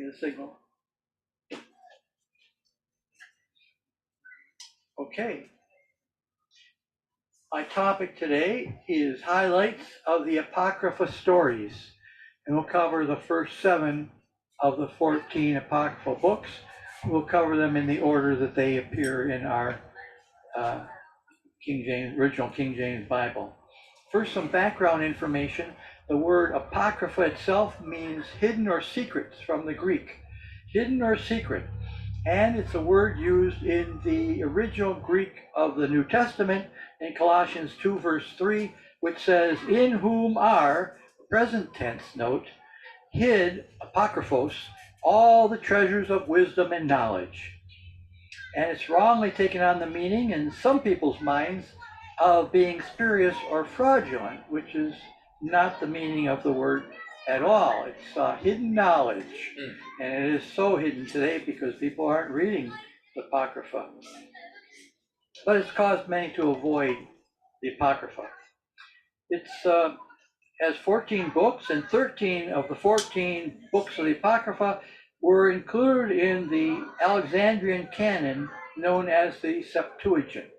me the signal. Okay. My topic today is highlights of the Apocrypha stories, and we'll cover the first 7 of the 14 Apocryphal books. We'll cover them in the order that they appear in our original King James Bible. First, some background information. The word Apocrypha itself means hidden or secrets from the Greek. Hidden or secret. And it's a word used in the original Greek of the New Testament in Colossians 2 verse 3, which says, in whom are, present tense note, hid, apokryphos, all the treasures of wisdom and knowledge. And it's wrongly taken on the meaning in some people's minds of being spurious or fraudulent, which is not the meaning of the word at all. It's hidden knowledge, and it is so hidden today because people aren't reading the Apocrypha. But it's caused many to avoid the Apocrypha. It has 14 books, and 13 of the 14 books of the Apocrypha were included in the Alexandrian canon known as the Septuagint.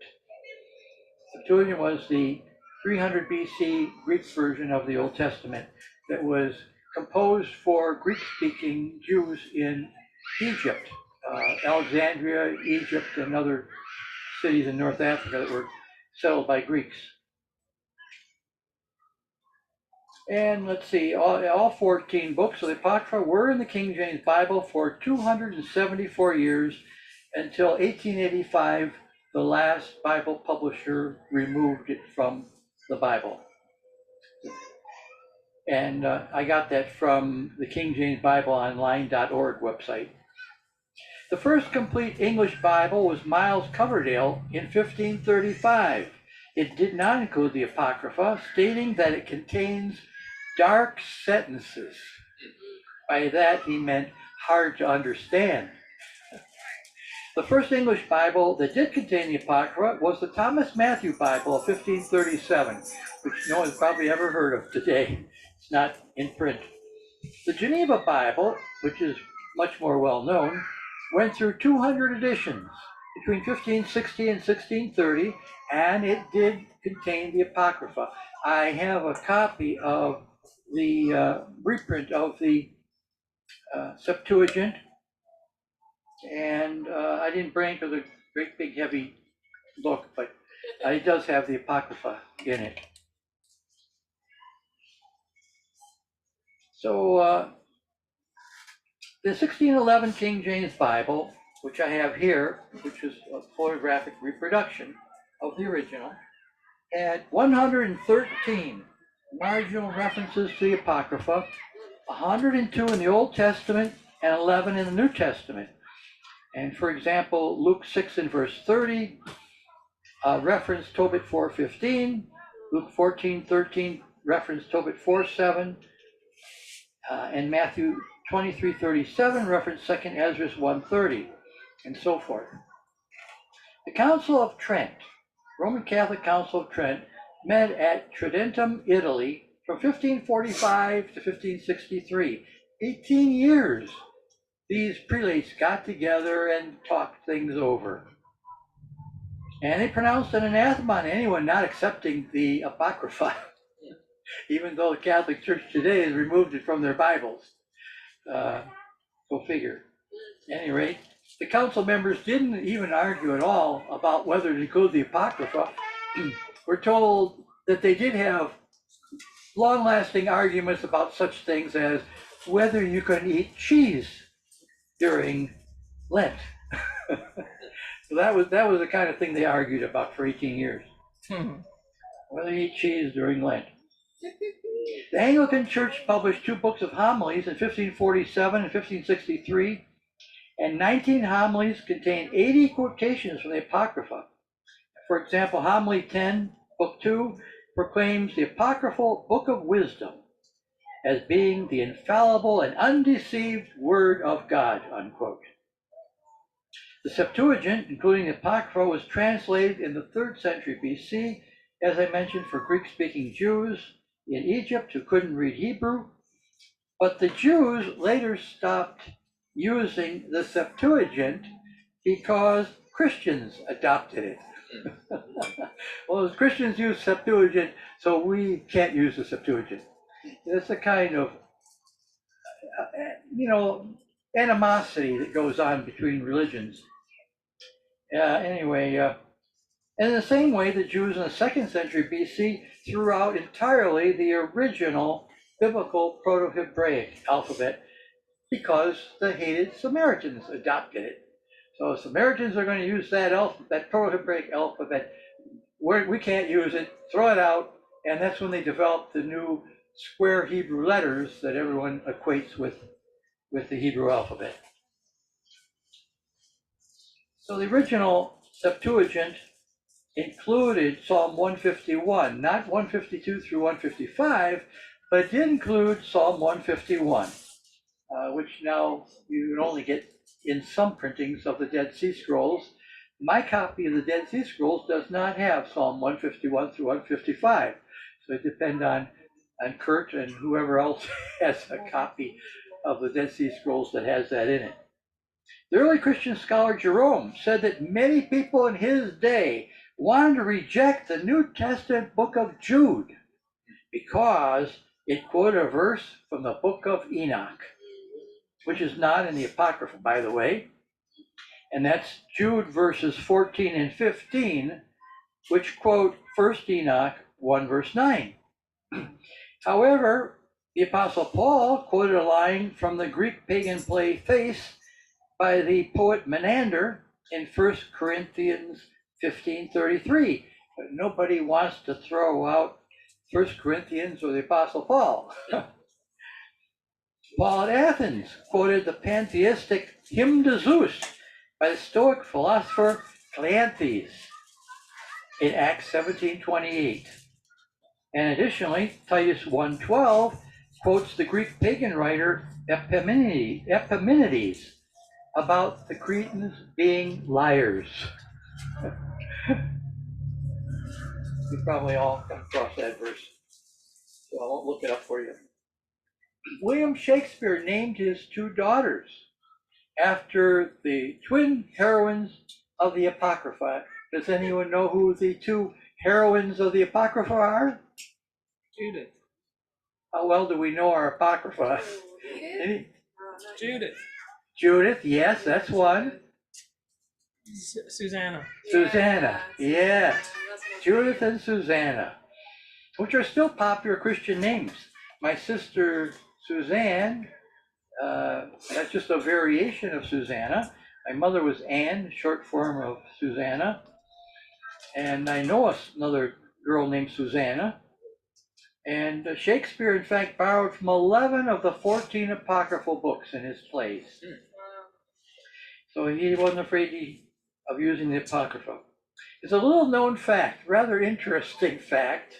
Septuagint was the 300 BC Greek version of the Old Testament that was composed for Greek-speaking Jews in Egypt, Alexandria, Egypt, and other cities in North Africa that were settled by Greeks. And let's see, all 14 books of the Apocrypha were in the King James Bible for 274 years until 1885, the last Bible publisher removed it from the Bible. And I got that from the King James Bible Online.org website. The first complete English Bible was Miles Coverdale in 1535. It did not include the Apocrypha, stating that it contains dark sentences. By that he meant hard to understand. The first English Bible that did contain the Apocrypha was the Thomas Matthew Bible of 1537, which no one's probably ever heard of today. It's not in print. The Geneva Bible, which is much more well known, went through 200 editions between 1560 and 1630, and it did contain the Apocrypha. I have a copy of the reprint of the Septuagint, and I didn't bring it because it's a great big heavy book, but it does have the Apocrypha in it. So the 1611 King James Bible, which I have here, which is a photographic reproduction of the original, had 113 marginal references to the Apocrypha, 102 in the Old Testament, and 11 in the New Testament. And for example, Luke 6 and verse 30 reference Tobit 4:15, Luke 14:13 reference Tobit 4:7, and Matthew 23:37 reference 2 Ezra 1:30, and so forth. The Council of Trent, Roman Catholic Council of Trent, met at Tridentum, Italy from 1545 to 1563. 18 years. These prelates got together and talked things over. And they pronounced an anathema on anyone not accepting the Apocrypha, even though the Catholic Church today has removed it from their Bibles. Go figure. At any rate, the council members didn't even argue at all about whether to include the Apocrypha. We're told that they did have long-lasting arguments about such things as whether you can eat cheese during Lent. So that was the kind of thing they argued about for 18 years. Whether you eat cheese during Lent. The Anglican Church published 2 books of homilies in 1547 and 1563, and 19 homilies contain 80 quotations from the Apocrypha. For example, Homily 10, Book 2, proclaims the Apocryphal Book of Wisdom as being the infallible and undeceived Word of God, unquote. The Septuagint, including the Apocrypha, was translated in the 3rd century BC, as I mentioned, for Greek-speaking Jews in Egypt who couldn't read Hebrew. But the Jews later stopped using the Septuagint because Christians adopted it. Well, as Christians use Septuagint, so we can't use the Septuagint. It's a kind of, animosity that goes on between religions. Anyway, in the same way, the Jews in the 2nd century BC threw out entirely the original biblical Proto-Hebraic alphabet because the hated Samaritans adopted it. So Samaritans are going to use that Proto-Hebraic alphabet. We can't use it, throw it out, and that's when they developed the new square Hebrew letters that everyone equates with the Hebrew alphabet. So the original Septuagint included Psalm 151, not 152 through 155, but it did include Psalm 151, which now you can only get in some printings of the Dead Sea Scrolls. My copy of the Dead Sea Scrolls does not have Psalm 151 through 155, so it depends on Kurt and whoever else has a copy of the Dead Sea Scrolls that has that in it. The early Christian scholar Jerome said that many people in his day wanted to reject the New Testament book of Jude because it quoted a verse from the book of Enoch, which is not in the Apocrypha, by the way. And that's Jude verses 14 and 15, which quote 1 Enoch 1 verse 9. However, the Apostle Paul quoted a line from the Greek pagan play Thais by the poet Menander in 1 Corinthians 15:33. But nobody wants to throw out 1 Corinthians or the Apostle Paul. Paul at Athens quoted the pantheistic hymn to Zeus by the Stoic philosopher Cleanthes in Acts 17:28. And additionally, Titus 1:12 quotes the Greek pagan writer Epimenides about the Cretans being liars. You probably all come across that verse, so I won't look it up for you. William Shakespeare named his 2 daughters after the twin heroines of the Apocrypha. Does anyone know who the 2 heroines of the Apocrypha are? Judith. How well do we know our Apocrypha? Judith. Judith, yes, that's one. Susanna. Susanna, yes. Judith and Susanna, which are still popular Christian names. My sister Suzanne, that's just a variation of Susanna. My mother was Anne, short form of Susanna. And I know another girl named Susanna. And Shakespeare, in fact, borrowed from 11 of the 14 apocryphal books in his plays. So he wasn't afraid of using the Apocrypha. It's a little known fact, rather interesting fact,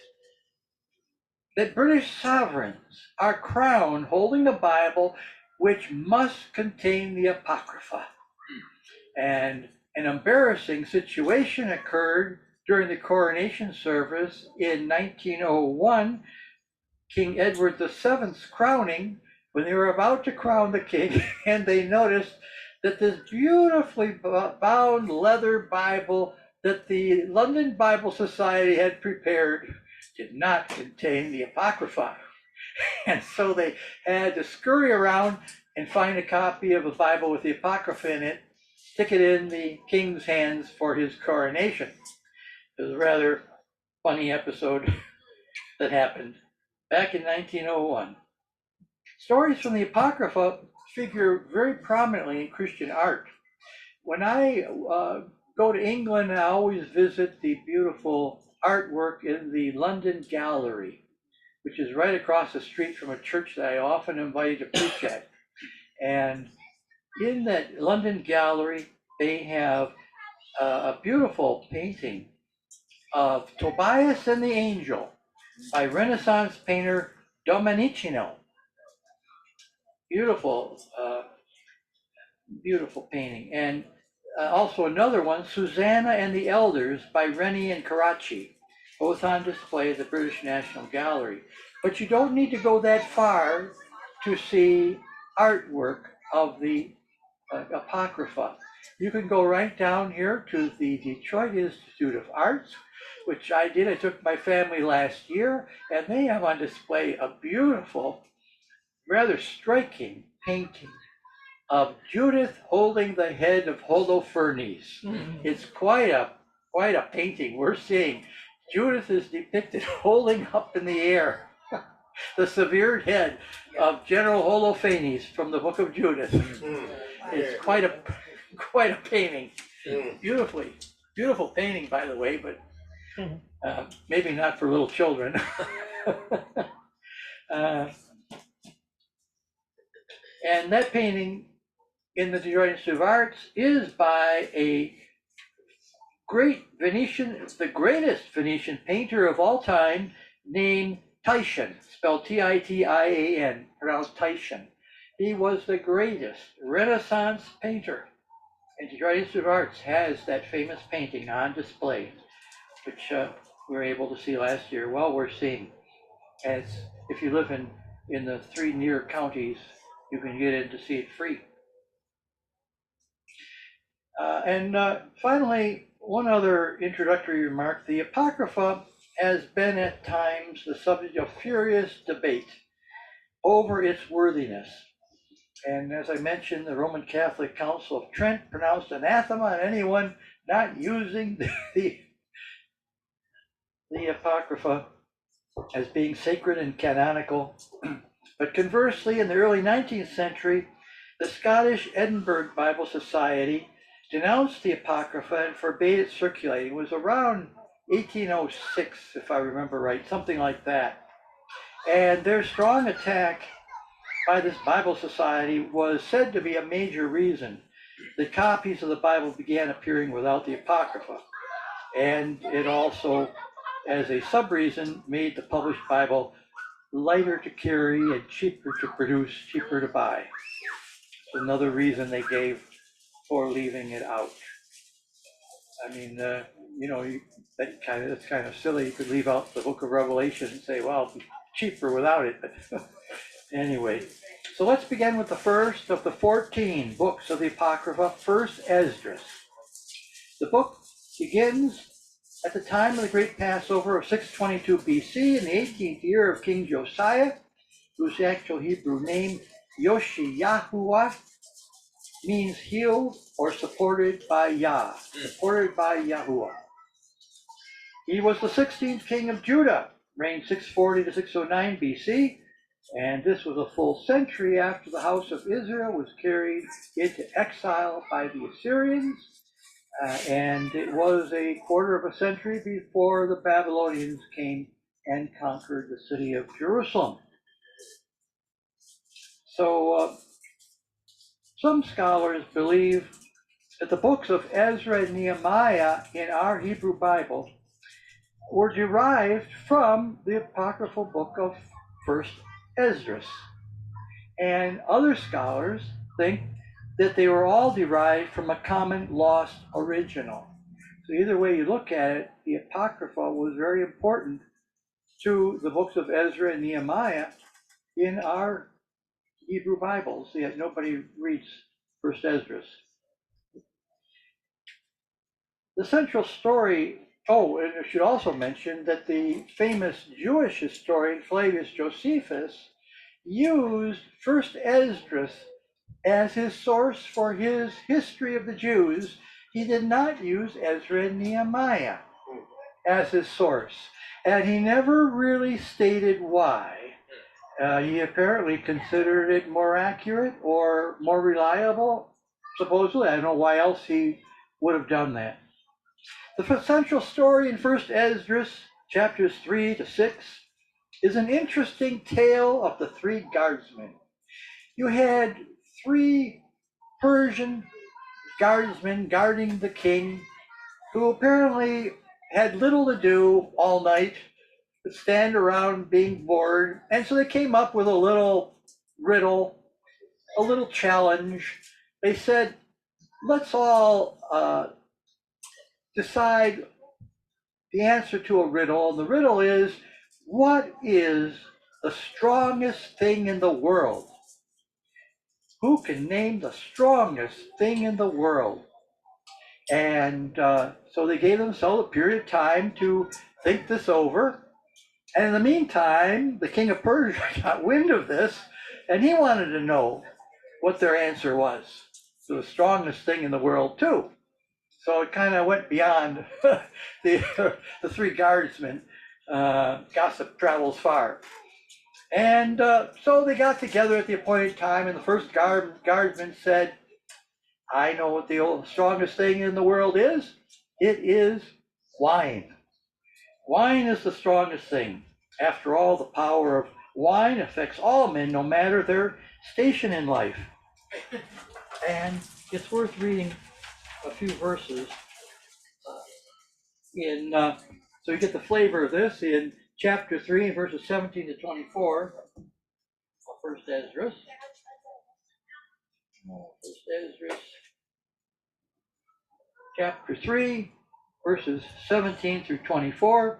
that British sovereigns are crowned holding a Bible which must contain the Apocrypha. And an embarrassing situation occurred during the coronation service in 1901, King Edward VII's crowning, when they were about to crown the king, and they noticed that this beautifully bound leather Bible that the London Bible Society had prepared did not contain the Apocrypha. And so they had to scurry around and find a copy of a Bible with the Apocrypha in it, stick it in the king's hands for his coronation. It was a rather funny episode that happened back in 1901. Stories from the Apocrypha figure very prominently in Christian art. When I go to England, I always visit the beautiful artwork in the London Gallery, which is right across the street from a church that I often invite to preach at. And in that London Gallery, they have a beautiful painting of Tobias and the Angel by Renaissance painter Domenichino. Beautiful, beautiful painting. And also another one, Susanna and the Elders by Rennie and Karachi, both on display at the British National Gallery. But you don't need to go that far to see artwork of the Apocrypha. You can go right down here to the Detroit Institute of Arts, which I did. I took my family last year, and they have on display a beautiful, rather striking painting of Judith holding the head of Holofernes. It's quite a painting. We're seeing Judith is depicted holding up in the air the severed head of General Holofernes from the Book of Judith. It's quite a painting. Beautiful painting, by the way, but maybe not for little children. And that painting in the Detroit Institute of Arts is by a great Venetian, the greatest Venetian painter of all time, named Titian, spelled Titan, pronounced Titian. He was the greatest Renaissance painter. And Detroit Institute of Arts has that famous painting on display, which we were able to see last year. Well, we're seeing, as if you live in the 3 near counties, you can get in to see it free. And finally, one other introductory remark. The Apocrypha has been at times the subject of furious debate over its worthiness. And as I mentioned, the Roman Catholic Council of Trent pronounced anathema on anyone not using the Apocrypha as being sacred and canonical. But conversely, in the early 19th century, the Scottish Edinburgh Bible Society denounced the Apocrypha and forbade its circulating. It was around 1806, if I remember right, something like that. And their strong attack by this Bible Society was said to be a major reason that copies of the Bible began appearing without the Apocrypha. And it also, as a sub-reason, made the published Bible lighter to carry and cheaper to produce, cheaper to buy. It's another reason they gave for leaving it out. I mean, that's kind of silly. You could leave out the book of Revelation and say, well, it'd be cheaper without it. But anyway, so let's begin with the first of the 14 books of the Apocrypha, First Esdras. The book begins at the time of the Great Passover of 622 BC, in the 18th year of King Josiah, whose actual Hebrew name, Yoshiyahuah, means healed or supported by Yah, supported by Yahuwah. He was the 16th king of Judah, reigned 640 to 609 BC, and this was a full century after the house of Israel was carried into exile by the Assyrians, and it was a quarter of a century before the Babylonians came and conquered the city of Jerusalem. So some scholars believe that the books of Ezra and Nehemiah in our Hebrew Bible were derived from the apocryphal book of First Esdras. And other scholars think that they were all derived from a common lost original. So either way you look at it, the Apocrypha was very important to the books of Ezra and Nehemiah in our Hebrew Bibles, yet nobody reads First Esdras. The central story, and I should also mention that the famous Jewish historian Flavius Josephus used First Esdras as his source for his history of the Jews. He did not use Ezra and Nehemiah as his source, and he never really stated why. He apparently considered it more accurate or more reliable, supposedly. I don't know why else he would have done that. The central story in First Esdras, chapters 3 to 6, is an interesting tale of the 3 guardsmen. You had 3 Persian guardsmen guarding the king, who apparently had little to do all night but stand around being bored, and so they came up with a little riddle, a little challenge. They said, let's all decide the answer to a riddle, and the riddle is, what is the strongest thing in the world? who can name the strongest thing in the world? And so they gave themselves a period of time to think this over. And in the meantime, the king of Persia got wind of this, and he wanted to know what their answer was to the strongest thing in the world too. So it kind of went beyond the three guardsmen. Gossip travels far. And so they got together at the appointed time, and the first guardsman said, I know what the strongest thing in the world is. It is wine. Wine is the strongest thing. After all, the power of wine affects all men, no matter their station in life. And it's worth reading a few verses so you get the flavor of this in chapter 3, verses 17 to 24 of First Esdras. Chapter 3, verses 17 through 24.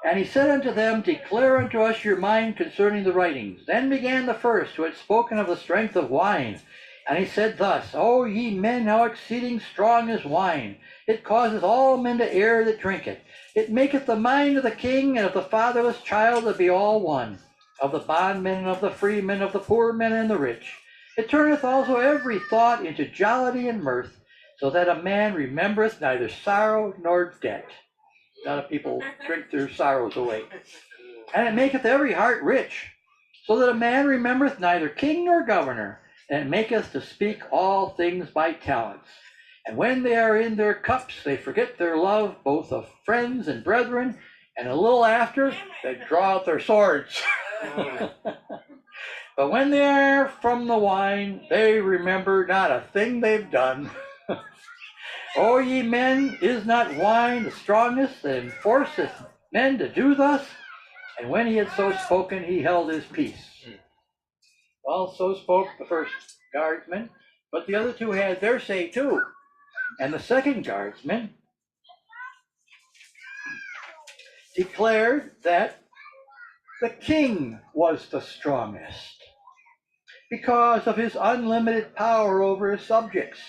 And he said unto them, Declare unto us your mind concerning the writings. Then began the first, who had spoken of the strength of wine. And he said thus, O ye men, how exceeding strong is wine! It causeth all men to err that drink it. It maketh the mind of the king and of the fatherless child to be all one, of the bondmen and of the freemen, of the poor men and the rich. It turneth also every thought into jollity and mirth, so that a man remembereth neither sorrow nor debt. A lot of people drink their sorrows away. And it maketh every heart rich, so that a man remembereth neither king nor governor, and it maketh to speak all things by talents. And when they are in their cups, they forget their love, both of friends and brethren, and a little after, they draw out their swords. But when they are from the wine, they remember not a thing they've done. O ye men, is not wine the strongest that enforceth men to do thus? And when he had so spoken, he held his peace. Well, so spoke the first guardsman, but the other two had their say too. And the second guardsman declared that the king was the strongest because of his unlimited power over his subjects.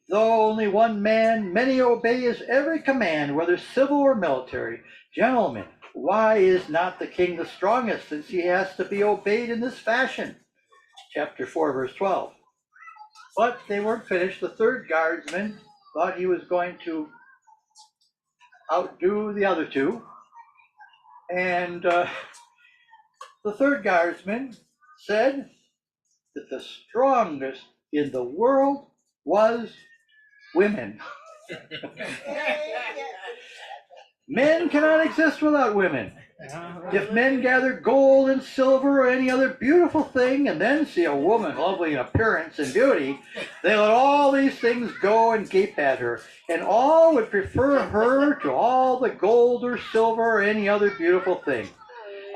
Though only one man, many obey his every command, whether civil or military. Gentlemen, why is not the king the strongest, since he has to be obeyed in this fashion? Chapter 4, verse 12. But they weren't finished. The third guardsman thought he was going to outdo the other two. And the third guardsman said that the strongest in the world was women. Men cannot exist without women. If men gather gold and silver or any other beautiful thing and then see a woman lovely in appearance and beauty, they let all these things go and gape at her, and all would prefer her to all the gold or silver or any other beautiful thing.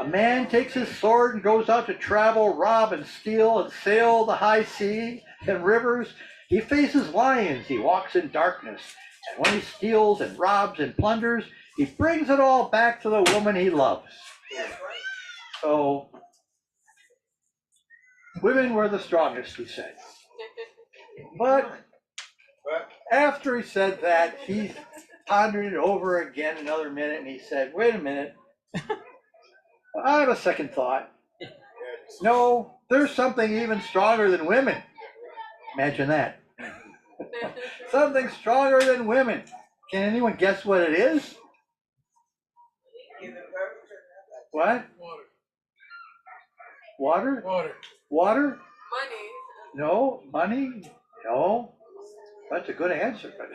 A man takes his sword and goes out to travel, rob and steal and sail the high sea and rivers. He faces lions, he walks in darkness, and when he steals and robs and plunders, he brings it all back to the woman he loves. So, women were the strongest, he said. But after he said that, he pondered it over again another minute, and he said, wait a minute, I have a second thought. No, there's something even stronger than women. Imagine that. Something stronger than women. Can anyone guess what it is? What? Water. Water? Money. No. Money? No. That's a good answer, but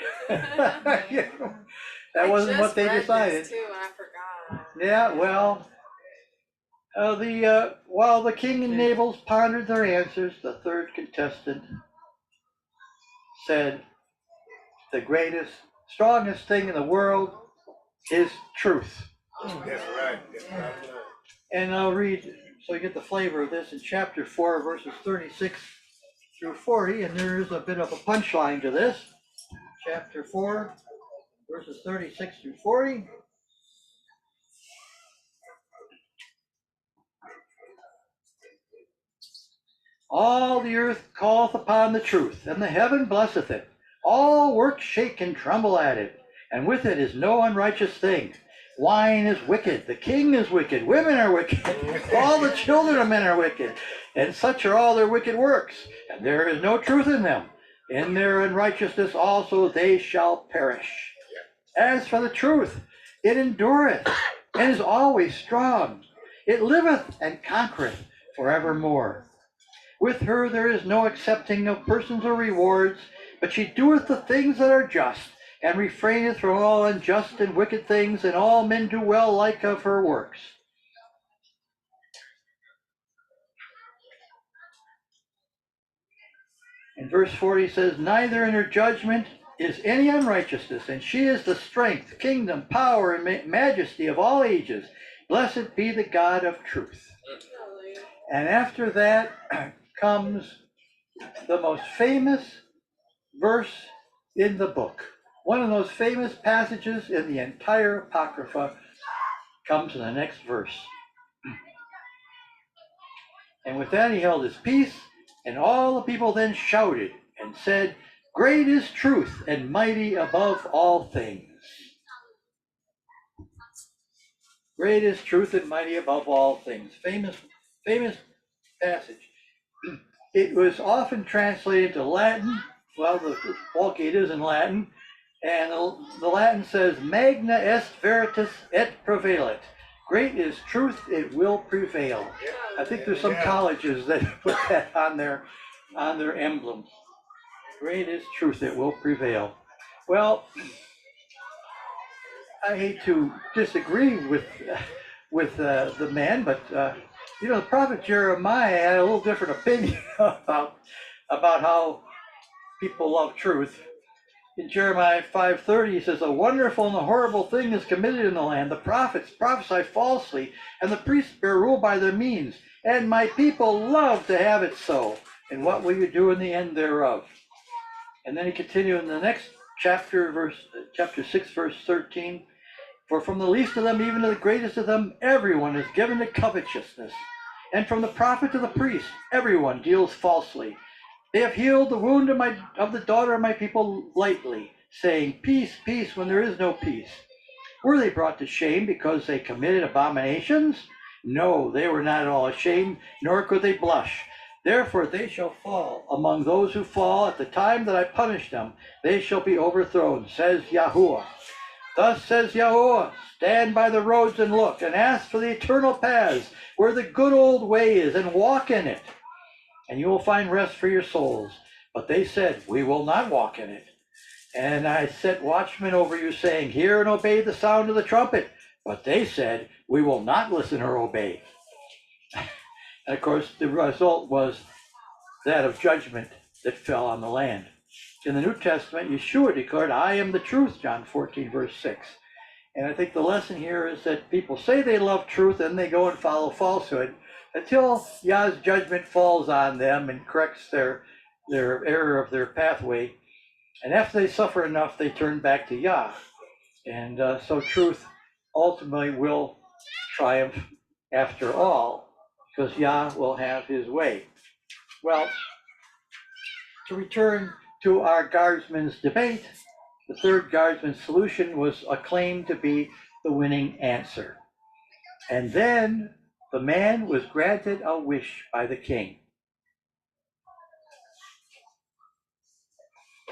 that wasn't what they decided. Too, and I forgot. Yeah, well, while the king and nobles pondered their answers, the third contestant said, the greatest, strongest thing in the world is truth. That's right. And I'll read, so you get the flavor of this, in chapter 4, verses 36 through 40, and there is a bit of a punchline to this. Chapter 4, verses 36 through 40. All the earth calleth upon the truth, and the heaven blesseth it. All works shake and tremble at it, and with it is no unrighteous thing. Wine is wicked, the king is wicked, women are wicked, all the children of men are wicked, and such are all their wicked works, and there is no truth in them. In their unrighteousness also they shall perish. As for the truth, it endureth, and is always strong. It liveth and conquereth forevermore. With her there is no accepting of persons or rewards, but she doeth the things that are just, and refraineth from all unjust and wicked things, and all men do well like of her works. In verse 40 says, neither in her judgment is any unrighteousness, and she is the strength, kingdom, power, and majesty of all ages. Blessed be the God of truth. And after that comes the most famous verse in the book. One of those famous passages in the entire Apocrypha comes in the next verse. And with that he held his peace, and all the people then shouted and said, great is truth and mighty above all things. Great is truth and mighty above all things. Famous passage. It was often translated to Latin. Well, the Vulgate is in Latin. And the Latin says, magna est veritas et prevalet. Great is truth, it will prevail. I think there's some colleges that put that on their emblems. Great is truth, it will prevail. Well, I hate to disagree with the man, but the prophet Jeremiah had a little different opinion about how people love truth. In Jeremiah 5:30, he says, a wonderful and a horrible thing is committed in the land. The prophets prophesy falsely, and the priests bear rule by their means. And my people love to have it so. And what will you do in the end thereof? And then he continued in the next chapter 6, verse 13. For from the least of them, even to the greatest of them, everyone is given to covetousness. And from the prophet to the priest, everyone deals falsely. They have healed the wound of the daughter of my people lightly, saying, peace, peace, when there is no peace. Were they brought to shame because they committed abominations? No, they were not at all ashamed, nor could they blush. Therefore they shall fall among those who fall at the time that I punish them. They shall be overthrown, says Yahuwah. Thus says Yahuwah, stand by the roads and look, and ask for the eternal paths, where the good old way is, and walk in it. And you will find rest for your souls. But they said, we will not walk in it. And I set watchmen over you, saying, hear and obey the sound of the trumpet. But they said, we will not listen or obey. And of course, the result was that of judgment that fell on the land. In the New Testament, Yeshua declared, I am the truth, John 14, verse 6. And I think the lesson here is that people say they love truth and they go and follow falsehood until Yah's judgment falls on them and corrects their error of their pathway. And after they suffer enough, they turn back to Yah. And so truth ultimately will triumph after all, because Yah will have his way. Well, to return to our guardsman's debate, the third guardsman's solution was acclaimed to be the winning answer. And then the man was granted a wish by the king.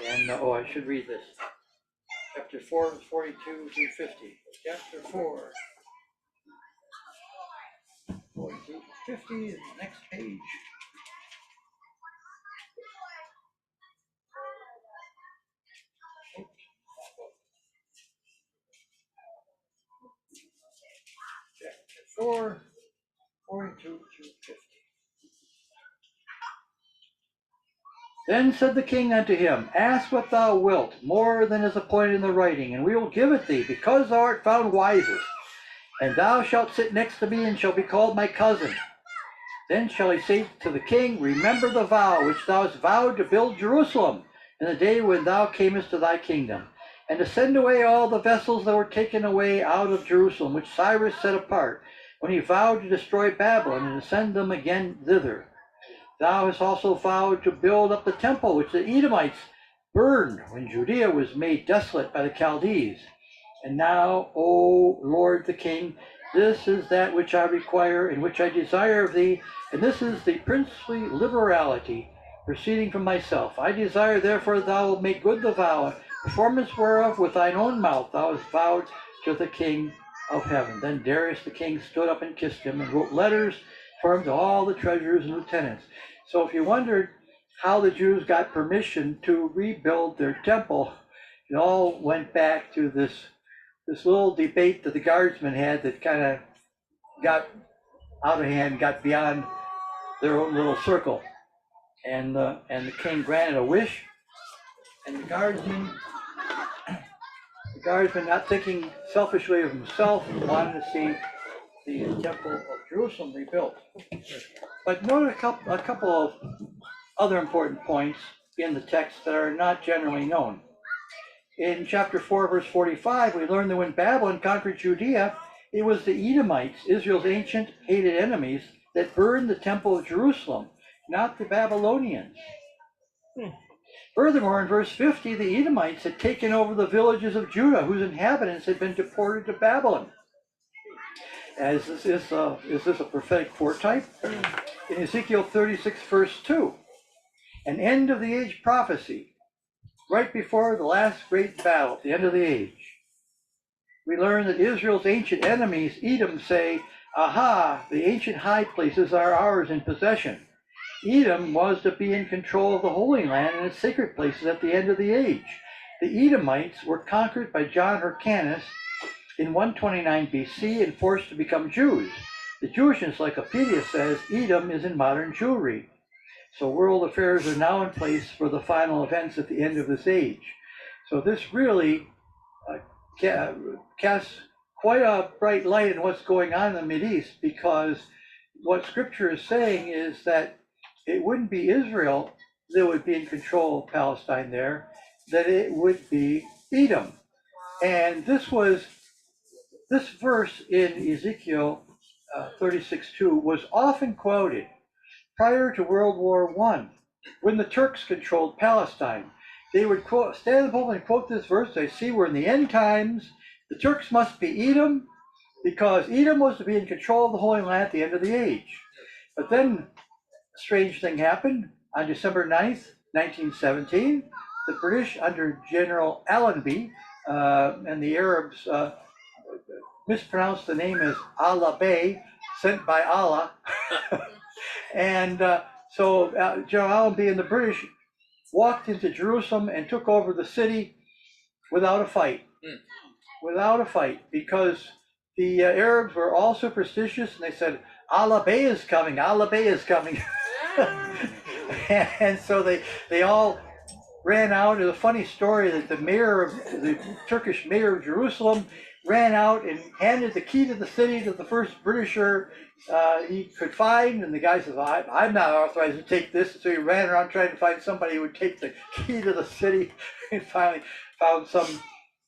And, I should read this. Chapter 4, 42 through 50. Chapter 4, 42 to 50 is the next page. Chapter 4, 42 through 50. Then said the king unto him, ask what thou wilt, more than is appointed in the writing, and we will give it thee, because thou art found wisest. And thou shalt sit next to me, and shall be called my cousin. Then shall he say to the king, remember the vow which thou hast vowed to build Jerusalem in the day when thou camest to thy kingdom, and to send away all the vessels that were taken away out of Jerusalem, which Cyrus set apart, when he vowed to destroy Babylon and to send them again thither. Thou hast also vowed to build up the temple which the Edomites burned when Judea was made desolate by the Chaldees. And now, O Lord the King, this is that which I require and which I desire of thee, and this is the princely liberality proceeding from myself. I desire therefore thou wilt make good the vow, performance whereof with thine own mouth thou hast vowed to the King of heaven. Then Darius the king stood up and kissed him and wrote letters for him to all the treasurers and lieutenants. So if you wondered how the Jews got permission to rebuild their temple, it all went back to this little debate that the guardsmen had that kind of got out of hand, got beyond their own little circle. And the king granted a wish, and the guardsman, not thinking selfishly of himself, wanted to see the temple of Jerusalem rebuilt. But note a couple of other important points in the text that are not generally known. In chapter 4, verse 45, we learn that when Babylon conquered Judea, it was the Edomites, Israel's ancient hated enemies, that burned the temple of Jerusalem, not the Babylonians. Furthermore, in verse 50, the Edomites had taken over the villages of Judah, whose inhabitants had been deported to Babylon. Is this a prophetic foretype? In Ezekiel 36, verse 2, an end of the age prophecy, right before the last great battle, at the end of the age, we learn that Israel's ancient enemies, Edom, say, aha, the ancient high places are ours in possession. Edom was to be in control of the Holy Land and its sacred places at the end of the age. The Edomites were conquered by John Hyrcanus in 129 BC and forced to become Jews. The Jewish Encyclopedia says Edom is in modern Jewry. So world affairs are now in place for the final events at the end of this age. So this really casts quite a bright light on what's going on in the Mideast, because what Scripture is saying is that it wouldn't be Israel that would be in control of Palestine there, that it would be Edom. And this verse in Ezekiel 36:2 was often quoted prior to World War I, when the Turks controlled Palestine. They would stand in the pulpit and quote this verse. They see we're in the end times. The Turks must be Edom, because Edom was to be in control of the Holy Land at the end of the age. But then a strange thing happened. On December 9th, 1917, the British under General Allenby, and the Arabs mispronounced the name as Allah Bey, sent by Allah. And so General Allenby and the British walked into Jerusalem and took over the city without a fight. Without a fight, because the Arabs were all superstitious, and they said, Allah Bey is coming, Allah Bey is coming. And so they all ran out. It's a funny story that the Turkish mayor of Jerusalem ran out and handed the key to the city to the first Britisher he could find, and the guy says, I'm not authorized to take this. So he ran around trying to find somebody who would take the key to the city, and finally found some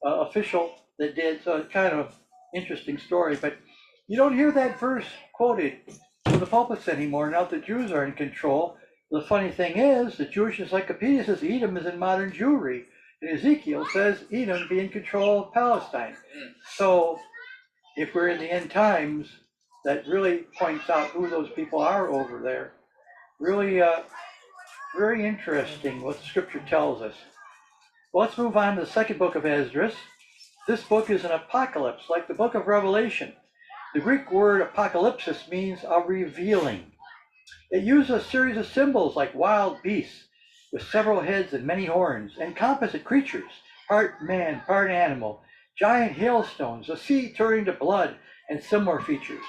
official that did. So it's kind of interesting story, but you don't hear that verse quoted in the pulpits anymore now that the Jews are in control. The funny thing is, the Jewish Encyclopedia says Edom is in modern Jewry, and Ezekiel says Edom be in control of Palestine. So if we're in the end times, that really points out who those people are over there. Really very interesting what the Scripture tells us. Well, let's move on to the second book of Esdras. This book is an apocalypse, like the book of Revelation. The Greek word apocalypsis means a revealing. It uses a series of symbols like wild beasts with several heads and many horns, and composite creatures, part man, part animal, giant hailstones, a sea turning to blood, and similar features.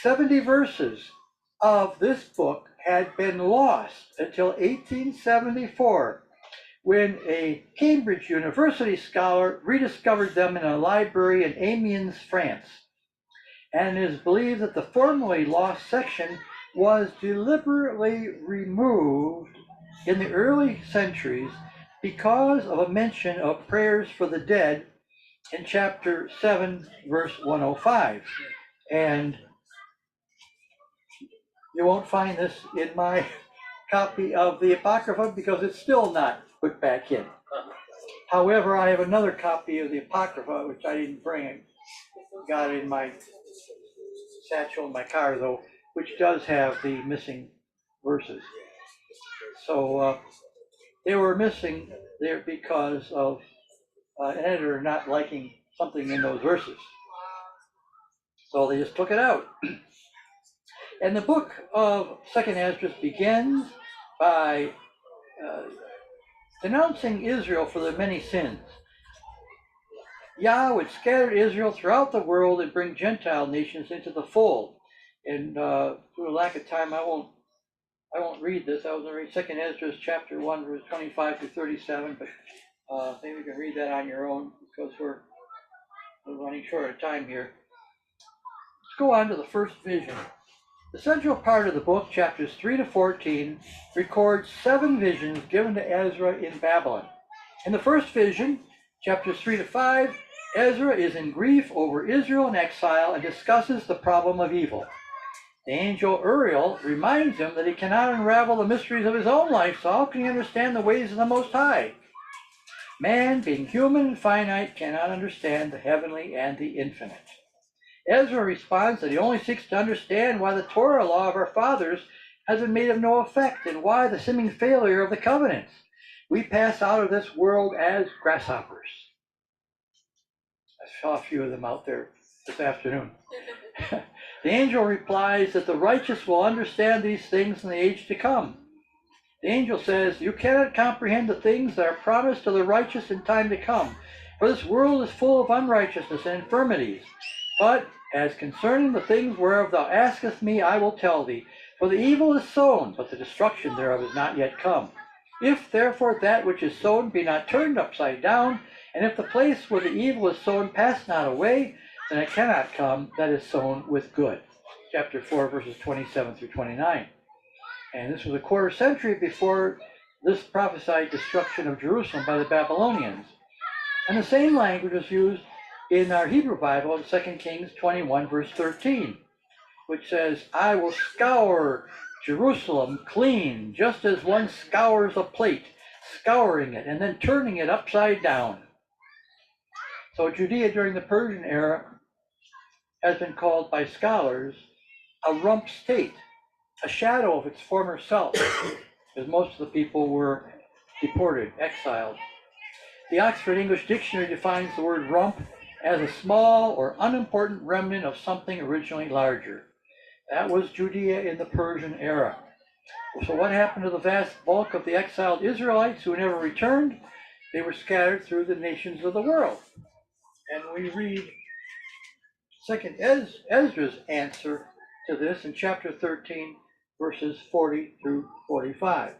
70 verses of this book had been lost until 1874, when a Cambridge University scholar rediscovered them in a library in Amiens, France. And it is believed that the formerly lost section was deliberately removed in the early centuries because of a mention of prayers for the dead in chapter 7, verse 105. And you won't find this in my copy of the Apocrypha because it's still not put back in. However, I have another copy of the Apocrypha, which I didn't bring. Got in my satchel in my car, though, which does have the missing verses. So they were missing there because of an editor not liking something in those verses. So they just took it out. And the book of Second Esdras begins by denouncing Israel for their many sins. Yah would scatter Israel throughout the world and bring Gentile nations into the fold. And through a lack of time, I won't read this. I was going to read Second Esdras chapter 1, verse 25 through 37, but maybe you can read that on your own because we're running short of time here. Let's go on to the first vision. The central part of the book, chapters 3 to 14, records 7 visions given to Ezra in Babylon. In the first vision, chapters 3 to 5, Ezra is in grief over Israel in exile and discusses the problem of evil. The angel Uriel reminds him that he cannot unravel the mysteries of his own life, so how can he understand the ways of the Most High? Man, being human and finite, cannot understand the heavenly and the infinite. Ezra responds that he only seeks to understand why the Torah law of our fathers has been made of no effect and why the seeming failure of the covenants. We pass out of this world as grasshoppers. I saw a few of them out there this afternoon. The angel replies that the righteous will understand these things in the age to come. The angel says, you cannot comprehend the things that are promised to the righteous in time to come, for this world is full of unrighteousness and infirmities. But as concerning the things whereof thou askest me, I will tell thee. For the evil is sown, but the destruction thereof is not yet come. If therefore that which is sown be not turned upside down, and if the place where the evil is sown pass not away, then it cannot come that is sown with good. Chapter 4, verses 27 through 29. And this was a quarter century before this prophesied destruction of Jerusalem by the Babylonians. And the same language is used in our Hebrew Bible in 2 Kings 21, verse 13, which says, I will scour Jerusalem clean, just as one scours a plate, scouring it and then turning it upside down. So Judea during the Persian era has been called by scholars a rump state, a shadow of its former self, because most of the people were deported, exiled. The Oxford English Dictionary defines the word rump as a small or unimportant remnant of something originally larger. That was Judea in the Persian era. So what happened to the vast bulk of the exiled Israelites who never returned? They were scattered through the nations of the world. And we read Second Ezra's answer to this in chapter 13, verses 40 through 45.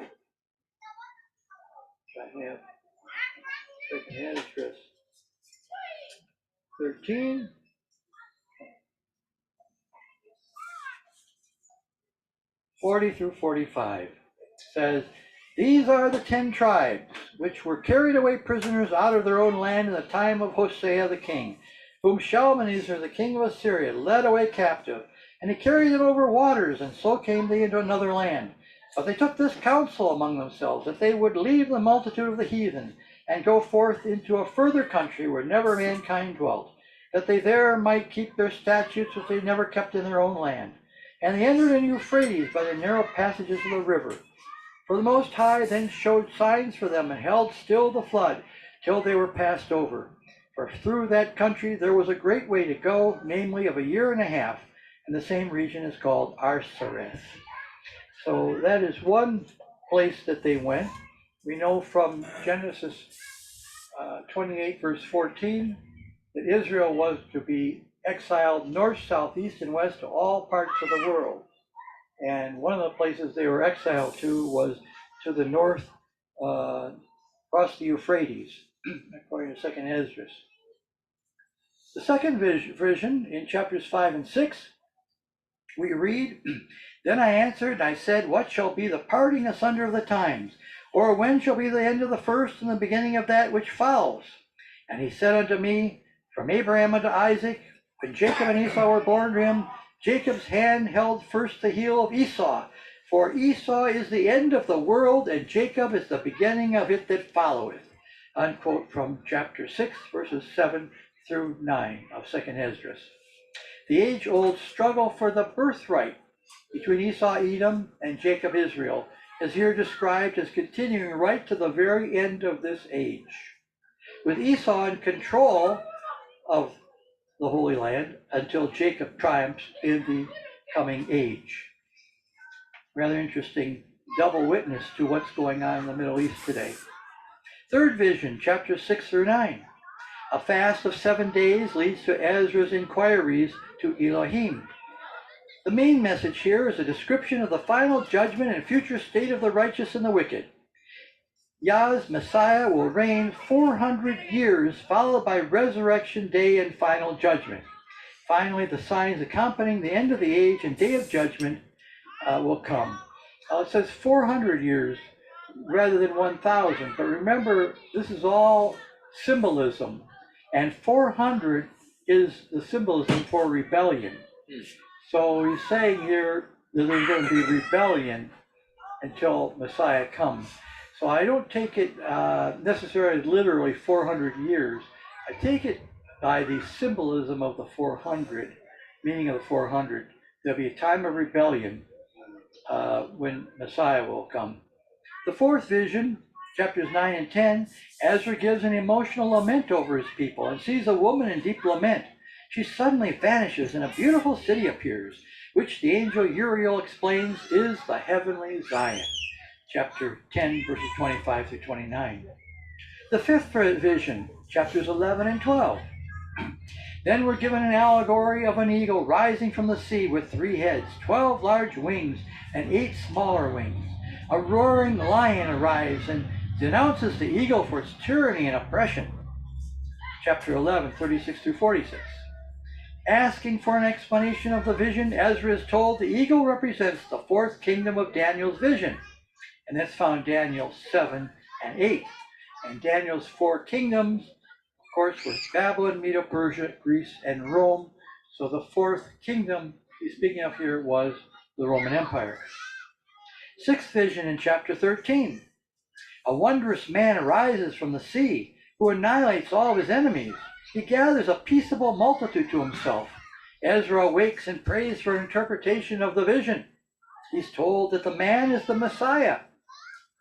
I have Second Ezra 13. (40 through 45) says, these are the 10 tribes which were carried away prisoners out of their own land in the time of Hosea the king, whom Shalmaneser the king of Assyria led away captive, and he carried them over waters, and so came they into another land. But they took this counsel among themselves, that they would leave the multitude of the heathen, and go forth into a further country where never mankind dwelt, that they there might keep their statutes which they never kept in their own land. And they entered into Euphrates by the narrow passages of the river. For the Most High then showed signs for them, and held still the flood, till they were passed over. For through that country there was a great way to go, namely of a year and a half, and the same region is called Arsareth. So that is one place that they went. We know from Genesis 28, verse 14, that Israel was to be exiled north, south, east, and west to all parts of the world. And one of the places they were exiled to was to the north, across the Euphrates, according to Second Esdras. The second vision in chapters 5 and 6, we read, then I answered, and I said, what shall be the parting asunder of the times? Or when shall be the end of the first and the beginning of that which follows? And he said unto me, from Abraham unto Isaac, when Jacob and Esau were born to him, Jacob's hand held first the heel of Esau, For Esau is the end of the world, and Jacob is the beginning of it that followeth. Unquote from chapter 6, verses 7 through 9 of 2nd Esdras. The age-old struggle for the birthright between Esau Edom and Jacob Israel is here described as continuing right to the very end of this age, with Esau in control of the Holy Land until Jacob triumphs in the coming age. Rather interesting double witness to what's going on in the Middle East today. Third vision, chapters 6 through 9. A fast of 7 days leads to Ezra's inquiries to Elohim. The main message here is a description of the final judgment and future state of the righteous and the wicked. Yah's Messiah will reign 400 years, followed by resurrection day and final judgment. Finally, the signs accompanying the end of the age and day of judgment will come. It says 400 years rather than 1,000, but remember, this is all symbolism, and 400 is the symbolism for rebellion. So he's saying here that there's going to be rebellion until Messiah comes. So I don't take it necessarily literally 400 years. I take it by the symbolism of the 400, meaning of the 400. There'll be a time of rebellion when Messiah will come. The fourth vision, chapters 9 and 10, Ezra gives an emotional lament over his people and sees a woman in deep lament. She suddenly vanishes and a beautiful city appears, which the angel Uriel explains is the heavenly Zion. Chapter 10, verses 25 through 29. The fifth vision, chapters 11 and 12. Then we're given an allegory of an eagle rising from the sea with 3 heads, 12 large wings, and 8 smaller wings. A roaring lion arrives and denounces the eagle for its tyranny and oppression. Chapter 11, 36 through 46. Asking for an explanation of the vision, Ezra is told the eagle represents the 4th kingdom of Daniel's vision. And that's found in Daniel 7 and 8. And Daniel's 4 kingdoms, of course, were Babylon, Medo-Persia, Greece, and Rome. So the 4th kingdom he's speaking of here was the Roman Empire. 6th vision in chapter 13. A wondrous man arises from the sea who annihilates all of his enemies. He gathers a peaceable multitude to himself. Ezra awakes and prays for an interpretation of the vision. He's told that the man is the Messiah.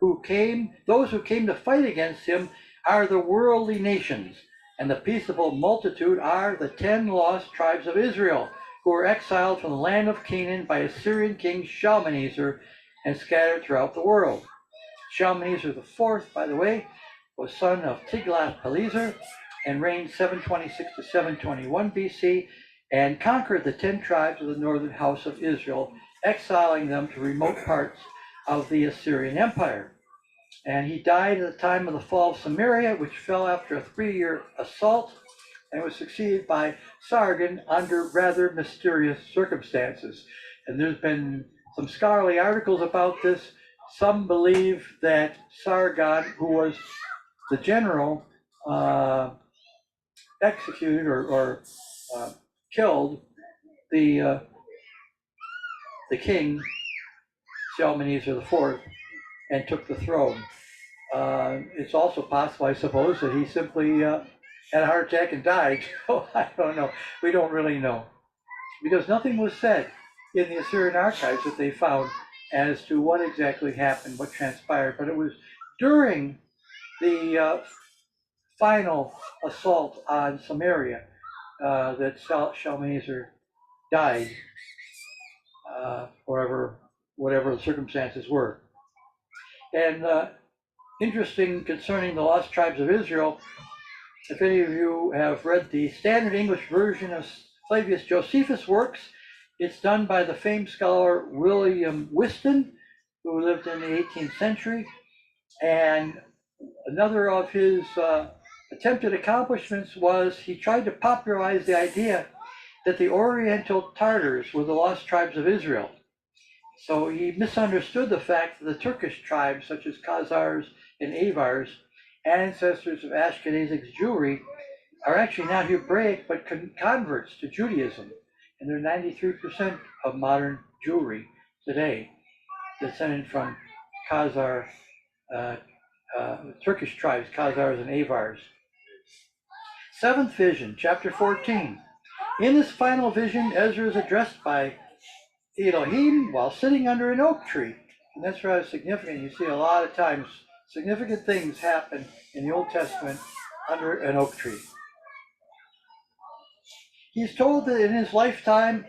Those who came to fight against him are the worldly nations, and the peaceable multitude are the 10 lost tribes of Israel, who were exiled from the land of Canaan by Assyrian king Shalmaneser and scattered throughout the world. Shalmaneser IV, by the way, was son of Tiglath-Pileser and reigned 726 to 721 BC and conquered the 10 tribes of the northern house of Israel, exiling them to remote parts of the Assyrian Empire. And he died at the time of the fall of Samaria, which fell after a 3-year assault, and was succeeded by Sargon under rather mysterious circumstances. And there's been some scholarly articles about this. Some believe that Sargon, who was the general, executed or killed the king, Shalmaneser IV, and took the throne. It's also possible, I suppose, that he simply had a heart attack and died. So I don't know. We don't really know. Because nothing was said in the Assyrian archives that they found as to what exactly happened, what transpired. But it was during the final assault on Samaria that Shalmaneser died, whatever the circumstances were. And interesting concerning the lost tribes of Israel, if any of you have read the standard English version of Flavius Josephus' works, it's done by the famed scholar William Whiston, who lived in the 18th century. And another of his attempted accomplishments was he tried to popularize the idea that the Oriental Tartars were the lost tribes of Israel. So he misunderstood the fact that the Turkish tribes, such as Khazars and Avars, ancestors of Ashkenazic Jewry, are actually not Hebraic but converts to Judaism, and they're 93% of modern Jewry today. descended from Khazar, Turkish tribes, Khazars and Avars. Seventh vision, chapter 14. In this final vision, Ezra is addressed by Elohim while sitting under an oak tree. And that's rather significant. You see a lot of times significant things happen in the Old Testament under an oak tree. He's told that in his lifetime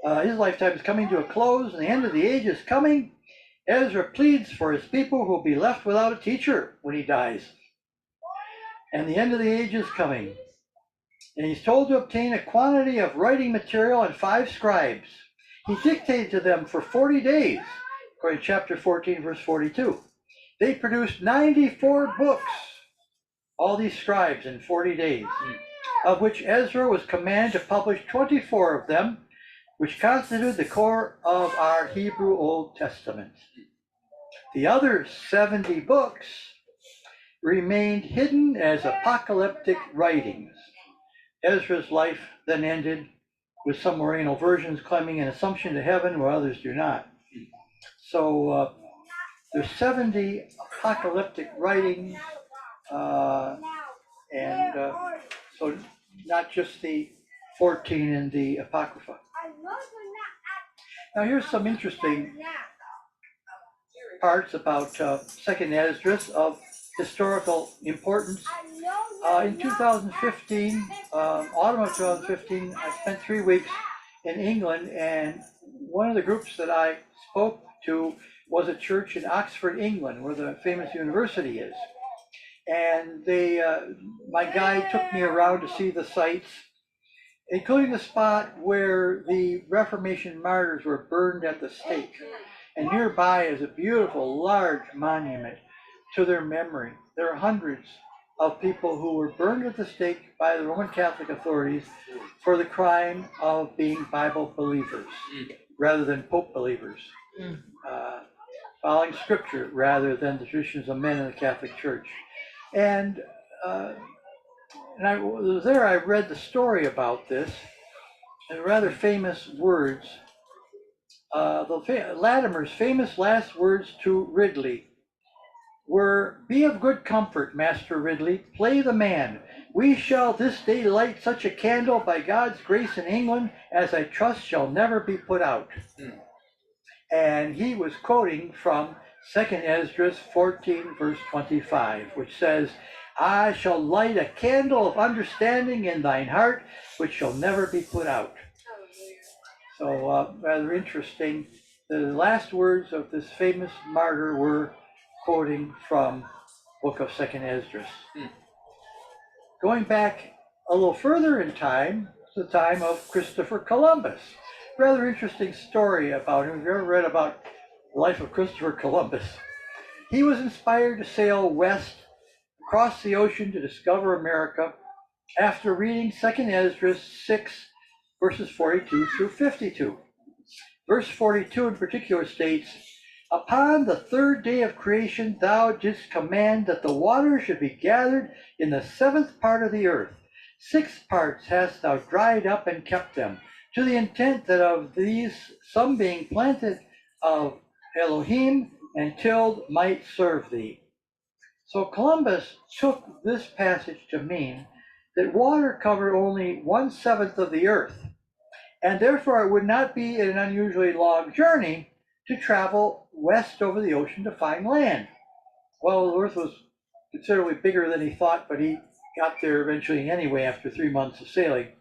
is coming to a close and the end of the age is coming. Ezra pleads for his people who will be left without a teacher when he dies. And the end of the age is coming. And he's told to obtain a quantity of writing material and 5 scribes. He dictated to them for 40 days, according to chapter 14, verse 42. They produced 94 books, all these scribes in 40 days, of which Ezra was commanded to publish 24 of them, which constitute the core of our Hebrew Old Testament. The other 70 books remained hidden as apocalyptic writings. Ezra's life then ended with some Oriental versions claiming an assumption to heaven where others do not. So there's 70 apocalyptic writings, and so not just the 14 in the Apocrypha. Now here's some interesting parts about Second Esdras of historical importance. In 2015, autumn of 2015, I spent 3 weeks in England, and one of the groups that I spoke to was a church in Oxford, England, where the famous university is. And my guide took me around to see the sites, including the spot where the Reformation martyrs were burned at the stake. And nearby is a beautiful, large monument to their memory. There are hundreds of people who were burned at the stake by the Roman Catholic authorities for the crime of being Bible believers rather than Pope believers, following Scripture rather than the traditions of men in the Catholic Church. And I was there, I read the story about this, and rather famous words. Latimer's famous last words to Ridley were, "Be of good comfort, Master Ridley, play the man. We shall this day light such a candle by God's grace in England as I trust shall never be put out." And he was quoting from 2 Esdras 14, verse 25, which says, "I shall light a candle of understanding in thine heart, which shall never be put out." So rather interesting. The last words of this famous martyr were quoting from book of 2 Esdras. Going back a little further in time, to the time of Christopher Columbus. Rather interesting story about him. Have you ever read about the life of Christopher Columbus? He was inspired to sail west across the ocean to discover America after reading 2 Esdras 6, verses 42 through 52. Verse 42 in particular states, "Upon the 3rd day of creation thou didst command that the waters should be gathered in the 7th part of the earth. 6 parts hast thou dried up and kept them, to the intent that of these some being planted of Elohim and tilled might serve thee." So Columbus took this passage to mean that water covered only 1/7 of the earth, and therefore it would not be an unusually long journey to travel west over the ocean to find land. Well, the earth was considerably bigger than he thought, but he got there eventually anyway after 3 months of sailing.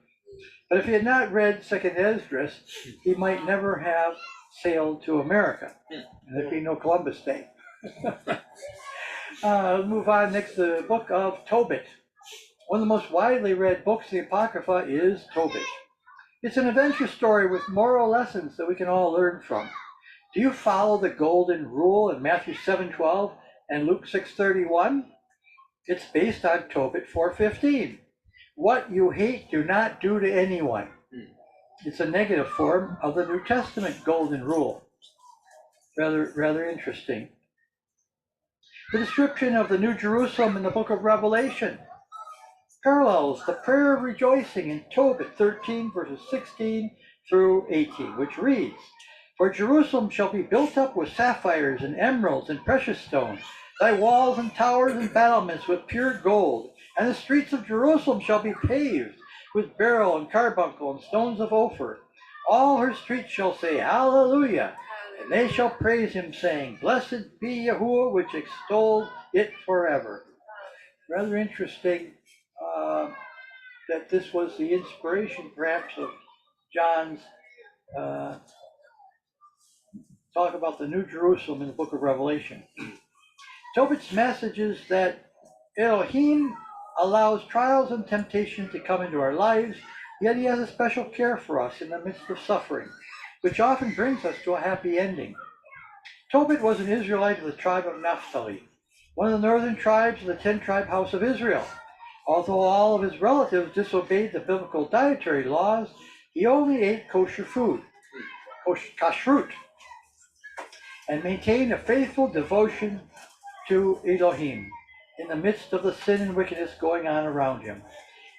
But if he had not read 2 Esdras, he might never have sailed to America, and there'd be no Columbus Day. Let's move on next to the book of Tobit. One of the most widely read books in the Apocrypha is Tobit. It's an adventure story with moral lessons that we can all learn from. Do you follow the golden rule in Matthew 7:12 and Luke 6:31? It's based on Tobit 4:15. What you hate, do not do to anyone. It's a negative form of the New Testament golden rule. Rather interesting. The description of the New Jerusalem in the book of Revelation parallels the prayer of rejoicing in Tobit 13, verses 16 through 18, which reads, For Jerusalem shall be built up with sapphires and emeralds and precious stones, thy walls and towers and battlements with pure gold. And the streets of Jerusalem shall be paved with beryl and carbuncle and stones of Ophir. All her streets shall say, Hallelujah. And they shall praise him, saying, Blessed be Yahuwah, which extolled it forever. Rather interesting that this was the inspiration, perhaps, of John's talk about the New Jerusalem in the book of Revelation. Tobit's message is that Elohim allows trials and temptation to come into our lives, yet he has a special care for us in the midst of suffering, which often brings us to a happy ending. Tobit was an Israelite of the tribe of Naphtali, one of the northern tribes of the 10-tribe house of Israel. Although all of his relatives disobeyed the biblical dietary laws, he only ate kosher food, kashrut, and maintained a faithful devotion to Elohim in the midst of the sin and wickedness going on around him.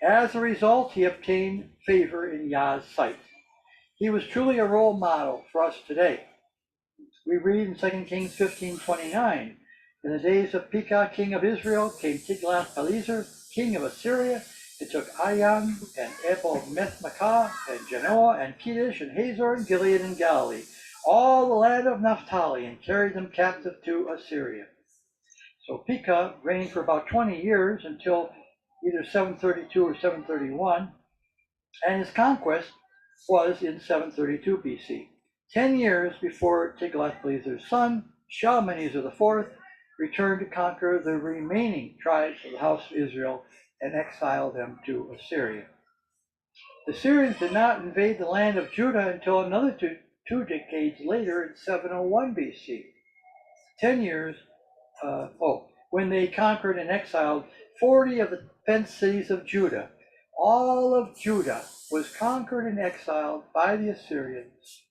As a result, he obtained favor in Yah's sight. He was truly a role model for us today. We read in 2 Kings 15:29, in the days of Pekah, king of Israel, came Tiglath-Pileser, king of Assyria, and took Ayan and Abel-Beth-Maachah and Genoa and Kedesh and Hazor and Gilead and Galilee, all the land of Naphtali, and carried them captive to Assyria. So Pekah reigned for about 20 years until either 732 or 731, and his conquest was in 732 BC, 10 years before Tiglath-Pileser's son, Shalmaneser IV, returned to conquer the remaining tribes of the house of Israel and exile them to Assyria. The Syrians did not invade the land of Judah until another two decades later in 701 BC, 10 years when they conquered and exiled 40 of the fenced cities of Judah. All of Judah was conquered and exiled by the Assyrians,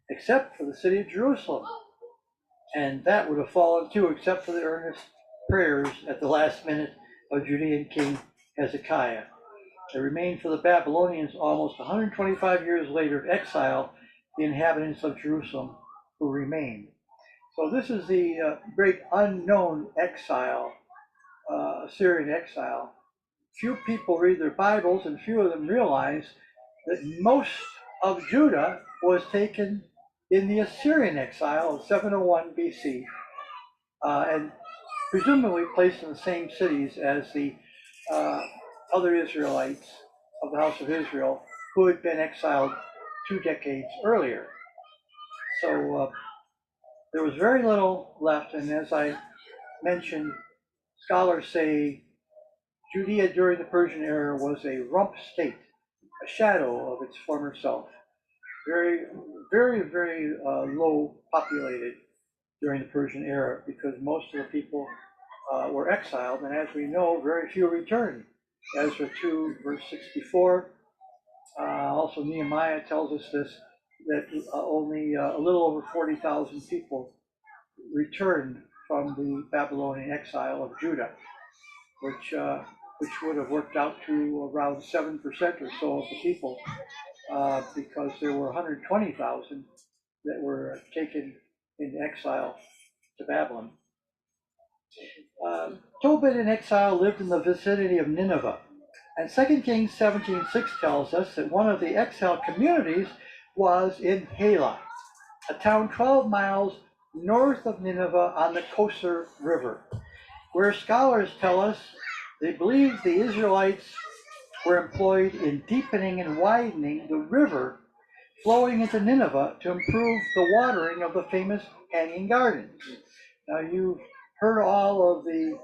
except for the city of Jerusalem. And that would have fallen too, except for the earnest prayers at the last minute of Judean king Hezekiah. There remained for the Babylonians almost 125 years later of exile, the inhabitants of Jerusalem who remained. So this is the great unknown exile, Assyrian exile. Few people read their Bibles, and few of them realize that most of Judah was taken in the Assyrian exile of 701 BC, and presumably placed in the same cities as the other Israelites of the house of Israel who had been exiled 2 decades earlier. So there was very little left, and as I mentioned, scholars say Judea during the Persian era was a rump state, a shadow of its former self. Very, very, very low populated during the Persian era because most of the people were exiled, and as we know, very few returned. Ezra 2, verse 64. Also, Nehemiah tells us this, that only a little over 40,000 people returned from the Babylonian exile of Judah, which would have worked out to around 7% or so of the people, because there were 120,000 that were taken into exile to Babylon. Tobit in exile lived in the vicinity of Nineveh, and 2 Kings 17:6 tells us that one of the exiled communities was in Halah, a town 12 miles north of Nineveh on the Kosor River, where scholars tell us they believe the Israelites were employed in deepening and widening the river flowing into Nineveh to improve the watering of the famous hanging gardens. Now, you've heard all of the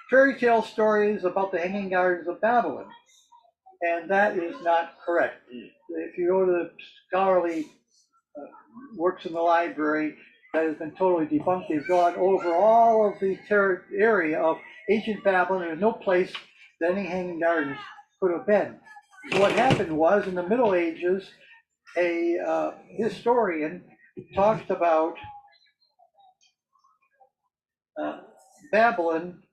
fairy tale stories about the hanging gardens of Babylon, and that is not correct. If you go to the scholarly works in the library, that has been totally debunked. They've gone over all of the area of ancient Babylon. There's no place that any hanging gardens could have been. So what happened was, in the Middle Ages, a historian talked about Babylon,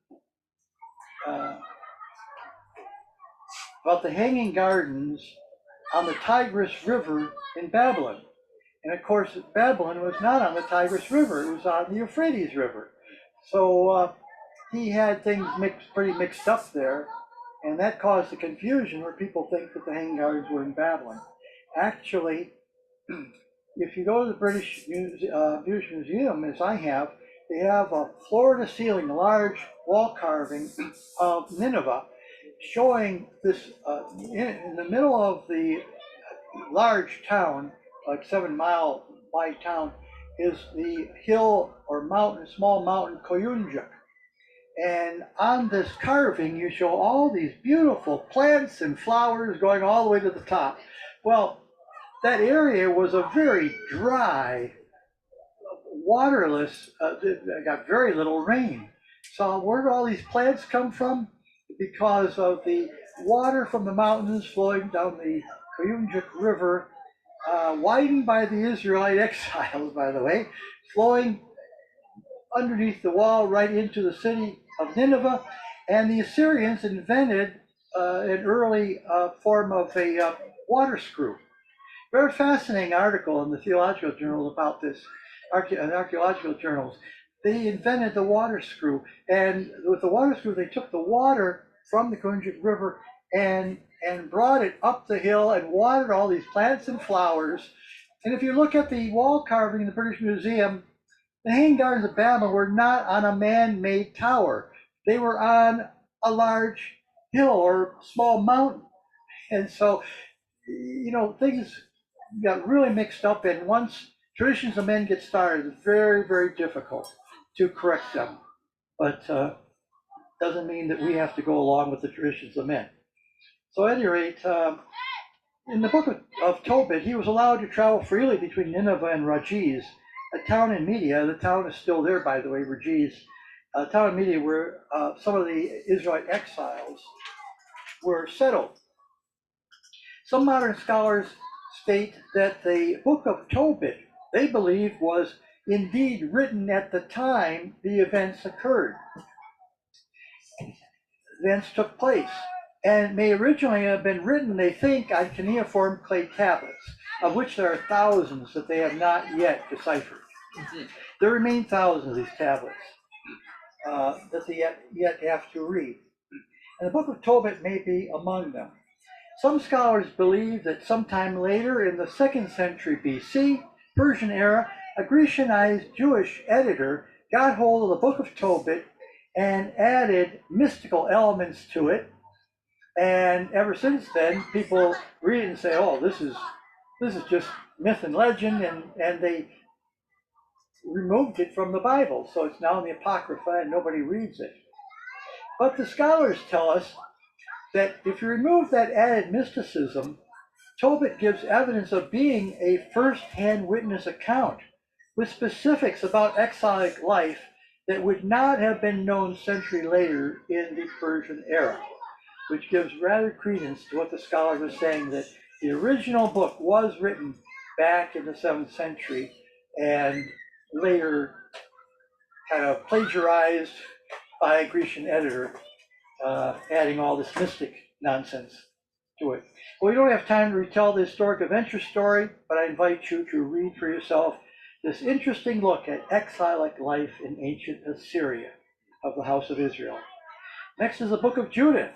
about the hanging gardens on the Tigris River in Babylon. And of course, Babylon was not on the Tigris River, it was on the Euphrates River. So he had things pretty mixed up there, and that caused the confusion where people think that the Hanging Gardens were in Babylon. Actually, if you go to the British Museum, as I have, they have a floor-to-ceiling, large wall carving of Nineveh, showing this in the middle of the large town, like 7 mile wide town, is the hill or mountain, small mountain Koyunjuk. And on this carving, you show all these beautiful plants and flowers going all the way to the top. Well, that area was a very dry, waterless, got very little rain. So where do all these plants come from? Because of the water from the mountains flowing down the Koyunjuk River, widened by the Israelite exiles, by the way, flowing underneath the wall right into the city of Nineveh. And the Assyrians invented an early form of a water screw. Very fascinating article in the theological journals about this, archaeological journals. They invented the water screw, and with the water screw, they took the water from the Koyunjuk River and brought it up the hill and watered all these plants and flowers. And if you look at the wall carving in the British Museum, the Hanging Gardens of Babylon were not on a man-made tower. They were on a large hill or small mountain. And so, things got really mixed up, and once traditions of men get started, it's very, very difficult to correct them. But doesn't mean that we have to go along with the traditions of men. So at any rate, in the book of Tobit, he was allowed to travel freely between Nineveh and Rajiz, a town in Media. The town is still there, by the way, Rajiz, a town in Media where some of the Israelite exiles were settled. Some modern scholars state that the book of Tobit, they believe, was indeed written at the time the events occurred. Events took place, and may originally have been written, they think, on cuneiform clay tablets, of which there are thousands that they have not yet deciphered. There remain thousands of these tablets that they yet have to read. And the book of Tobit may be among them. Some scholars believe that sometime later in the 2nd century BC, Persian era, a Grecianized Jewish editor got hold of the book of Tobit and added mystical elements to it. And ever since then, people read it and say, oh, this is just myth and legend, and they removed it from the Bible. So it's now in the Apocrypha and nobody reads it. But the scholars tell us that if you remove that added mysticism, Tobit gives evidence of being a first-hand witness account with specifics about exilic life that would not have been known century later in the Persian era, which gives rather credence to what the scholars are saying, that the original book was written back in the 7th century and later kind of plagiarized by a Grecian editor, adding all this mystic nonsense to it. Well, we don't have time to retell the historic adventure story, but I invite you to read for yourself this interesting look at exilic life in ancient Assyria of the house of Israel. Next is the book of Judith.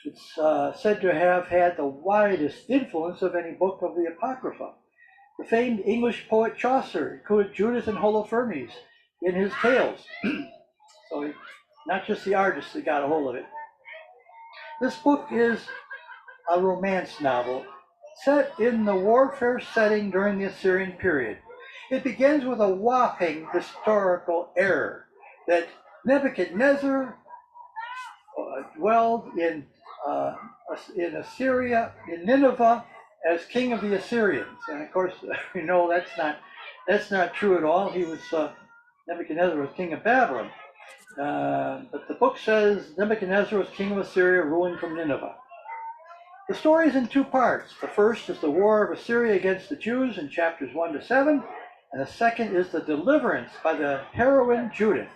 It's said to have had the widest influence of any book of the Apocrypha. The famed English poet Chaucer included Judith and Holofernes in his tales. So not just the artists that got a hold of it. This book is a romance novel set in the warfare setting during the Assyrian period. It begins with a whopping historical error that Nebuchadnezzar dwelled in Assyria, in Nineveh, as king of the Assyrians. And of course, we know that's not true at all. He was Nebuchadnezzar was king of Babylon. But the book says Nebuchadnezzar was king of Assyria, ruling from Nineveh. The story is in 2 parts. The first is the war of Assyria against the Jews in chapters 1 to 7, and the second is the deliverance by the heroine Judith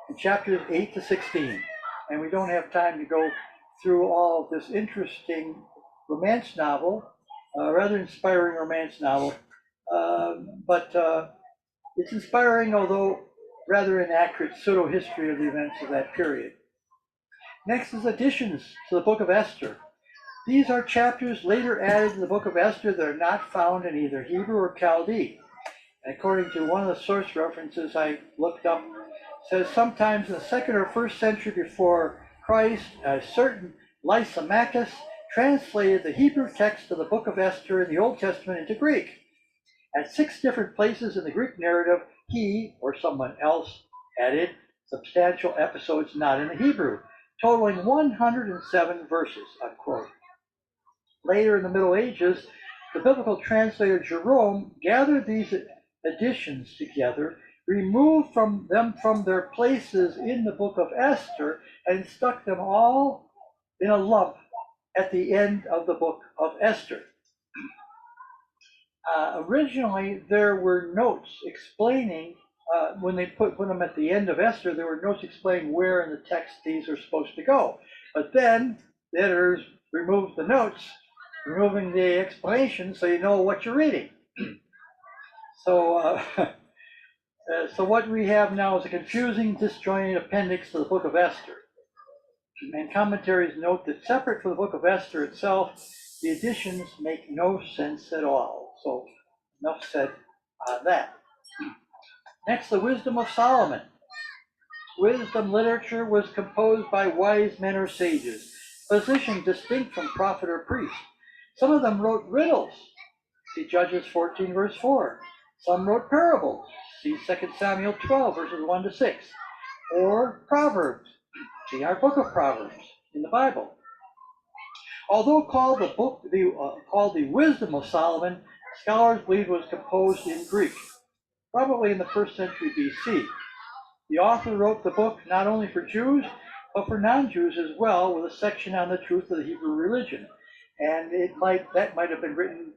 in chapters 8 to 16. And we don't have time to go through all of this interesting romance novel, rather inspiring romance novel, But it's inspiring, although rather inaccurate pseudo-history of the events of that period. Next is additions to the book of Esther. These are chapters later added to the book of Esther that are not found in either Hebrew or Chaldee. And according to one of the source references I looked up, says sometimes in the 2nd or 1st century before Christ, a certain Lysimachus translated the Hebrew text of the book of Esther in the Old Testament into Greek. At 6 different places in the Greek narrative, he or someone else added substantial episodes not in the Hebrew, totaling 107 verses, unquote. Later in the Middle Ages, the biblical translator Jerome gathered these additions together, removed them from their places in the book of Esther, and stuck them all in a lump at the end of the book of Esther. Originally, there were notes explaining, when they put them at the end of Esther, there were notes explaining where in the text these are supposed to go. But then the editors removed the notes, removing the explanation so you know what you're reading. So what we have now is a confusing, disjointed appendix to the book of Esther. And commentaries note that separate from the book of Esther itself, the additions make no sense at all. So enough said on that. Next, the Wisdom of Solomon. Wisdom literature was composed by wise men or sages, positioned distinct from prophet or priest. Some of them wrote riddles. See Judges 14, verse 4. Some wrote parables. See 2 Samuel 12, verses 1 to 6. Or Proverbs. See our book of Proverbs in the Bible. Although called the Wisdom of Solomon, scholars believe it was composed in Greek, probably in the 1st century BC. The author wrote the book not only for Jews, but for non-Jews as well, with a section on the truth of the Hebrew religion. And that might have been written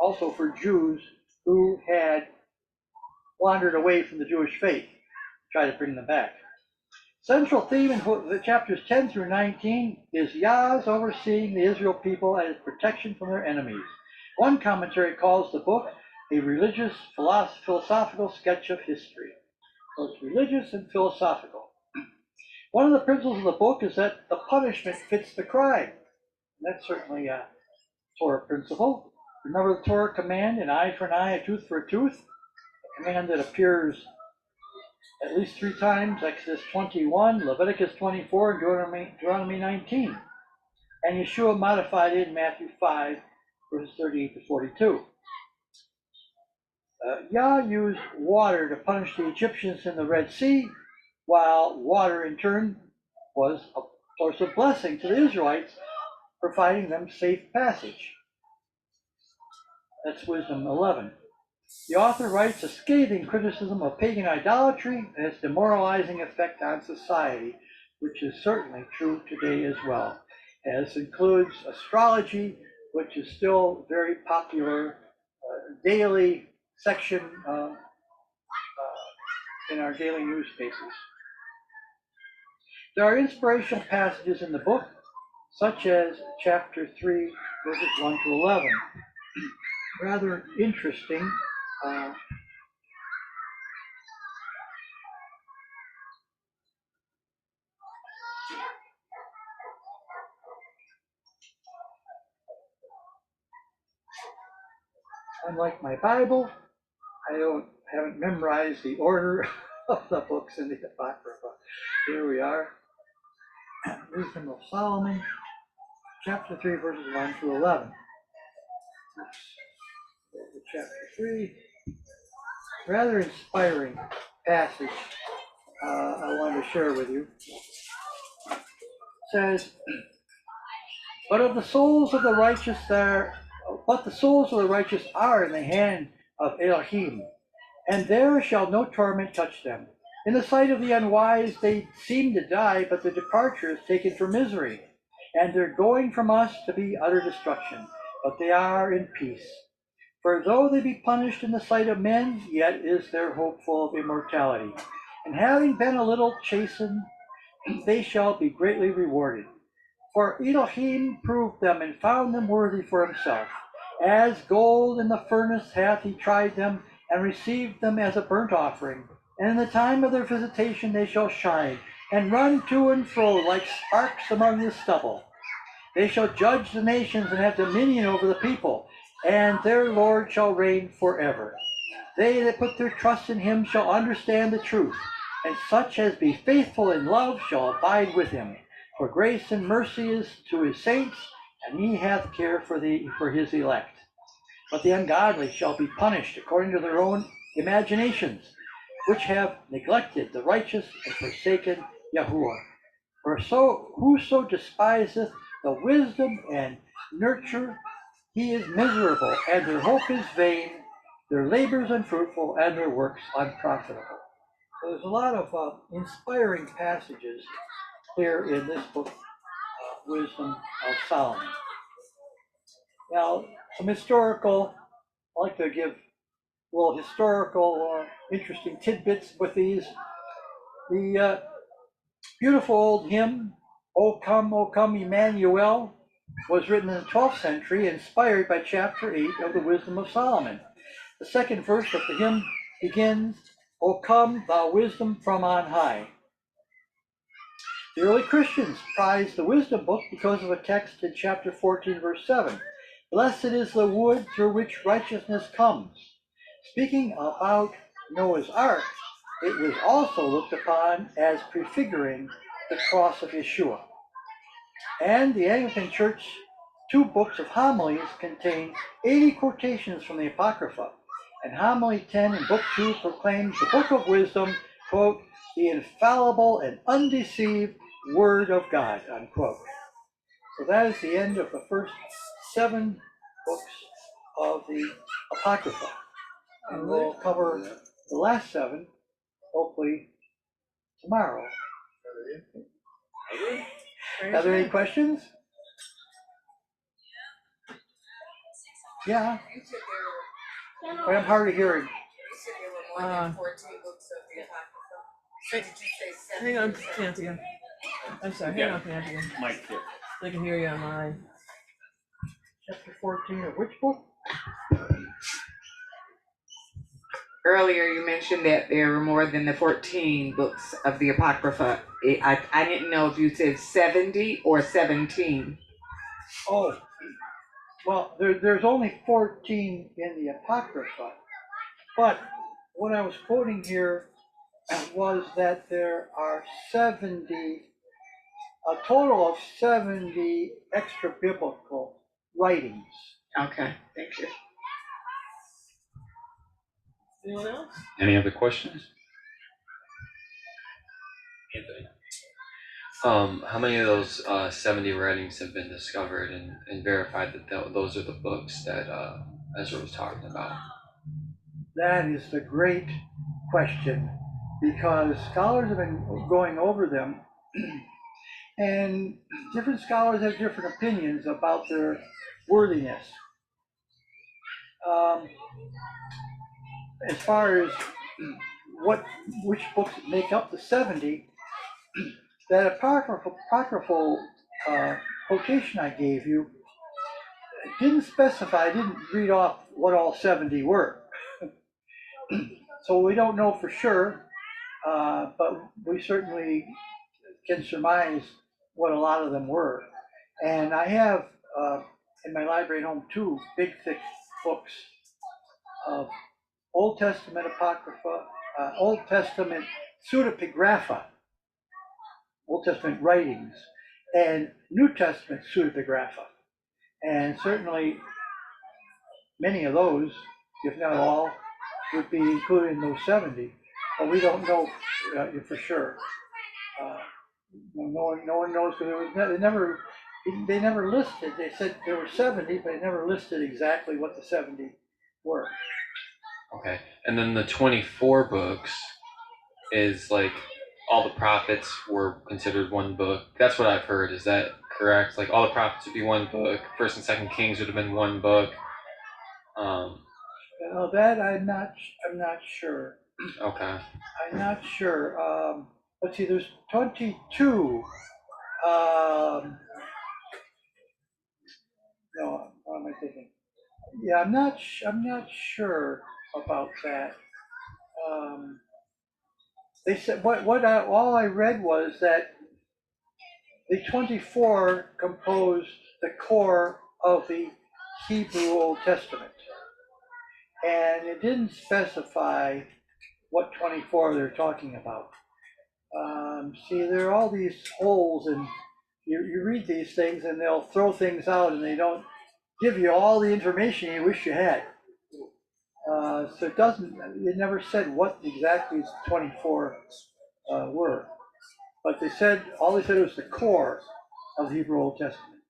also for Jews who had wandered away from the Jewish faith, try to bring them back. Central theme in the chapters 10 through 19 is Yah's overseeing the Israel people and his protection from their enemies. One commentary calls the book a religious philosophical sketch of history. So it's religious and philosophical. One of the principles of the book is that the punishment fits the crime. And that's certainly a Torah principle. Remember the Torah command, an eye for an eye, a tooth for a tooth? A command that appears at least 3 times, Exodus 21, Leviticus 24, and Deuteronomy 19. And Yeshua modified it in Matthew 5, verses 38 to 42. Yah used water to punish the Egyptians in the Red Sea, while water in turn was a source of blessing to the Israelites, providing them safe passage. That's Wisdom 11. The author writes a scathing criticism of pagan idolatry and its demoralizing effect on society, which is certainly true today as well. As includes astrology, which is still very popular, daily section in our daily newspapers. There are inspirational passages in the book, such as chapter 3, verses 1 to 11. Rather interesting. Unlike my Bible, I haven't memorized the order of the books in the Apocrypha. Here we are. Wisdom of Solomon, chapter 3, verses 1 to 11. Chapter 3. Rather inspiring passage I wanted to share with you. It says, But the souls of the righteous are in the hand of Elohim, and there shall no torment touch them. In the sight of the unwise they seem to die, but their departure is taken for misery, and their going from us to be utter destruction, but they are in peace. For though they be punished in the sight of men, yet is their hope full of immortality. And having been a little chastened, they shall be greatly rewarded. For Elohim proved them and found them worthy for himself, As gold in the furnace hath he tried them, and received them as a burnt offering. And in the time of their visitation they shall shine, and run to and fro like sparks among the stubble. They shall judge the nations and have dominion over the people, and their Lord shall reign forever. They that put their trust in him shall understand the truth, and such as be faithful in love shall abide with him. For grace and mercy is to his saints, and he hath care for his elect. But the ungodly shall be punished according to their own imaginations, which have neglected the righteous and forsaken Yahuwah. For whoso despiseth the wisdom and nurture, he is miserable, and their hope is vain, their labors unfruitful, and their works unprofitable. So there's a lot of inspiring passages here in this book, Wisdom of Solomon. Now, some historical, I like to give a little historical, interesting tidbits with these. The beautiful old hymn, O Come, Emmanuel, was written in the 12th century, inspired by chapter 8 of the Wisdom of Solomon. The second verse of the hymn begins, O come, thou wisdom from on high. The early Christians prized the wisdom book because of a text in chapter 14, verse 7. Blessed is the wood through which righteousness comes. Speaking about Noah's Ark, it was also looked upon as prefiguring the cross of Yeshua. And the Anglican Church, 2 books of homilies contain 80 quotations from the Apocrypha. And homily 10 in book 2 proclaims the book of wisdom, quote, the infallible and undeceived word of God, unquote. So that is the end of the first 7 books of the Apocrypha. And we'll cover the last 7, hopefully tomorrow. Are there any questions? Yeah. You said there were, But I'm hard of hearing. you said there were more than 14 books of the Apocrypha. Did you say 7? Hang on, Cynthia. I'm sorry, hang on, Cynthia. Mike here. They can hear you on mine. Chapter 14 of which book? Earlier, you mentioned that there were more than the 14 books of the Apocrypha. I didn't know if you said 70 or 17. Oh, well, there's only 14 in the Apocrypha. But what I was quoting here was that there are 70, a total of 70 extra biblical writings. Okay, thank you. Anyone else? Any other questions? Anthony. How many of those 70 writings have been discovered and verified that those are the books that Ezra was talking about? That is the great question, because scholars have been going over them, and different scholars have different opinions about their worthiness. As far as which books make up the 70, that apocryphal quotation I gave you didn't specify, I didn't read off what all 70 were. So we don't know for sure, but we certainly can surmise what a lot of them were. And I have in my library at home 2 big, thick books of Old Testament Apocrypha, Old Testament pseudepigrapha, Old Testament writings, and New Testament pseudepigrapha. And certainly many of those, if not all, would be included in those 70, but we don't know for sure. No one knows, because they never listed. They said there were 70, but they never listed exactly what the 70 were. Okay, and then the 24 books is like all the prophets were considered one book. That's what I've heard. Is that correct? Like all the prophets would be one book. First and Second Kings would have been one book. That I'm not sure. Okay. I'm not sure. Let's see. There's 22. No, what am I thinking? Yeah, I'm not sure about that. They said, all I read was that the 24 composed the core of the Hebrew Old Testament. And it didn't specify what 24 they're talking about. See, there are all these holes, and you read these things, and they'll throw things out, and they don't give you all the information you wish you had. So it never said what exactly these 24 were. But all they said was the core of the Hebrew Old Testament.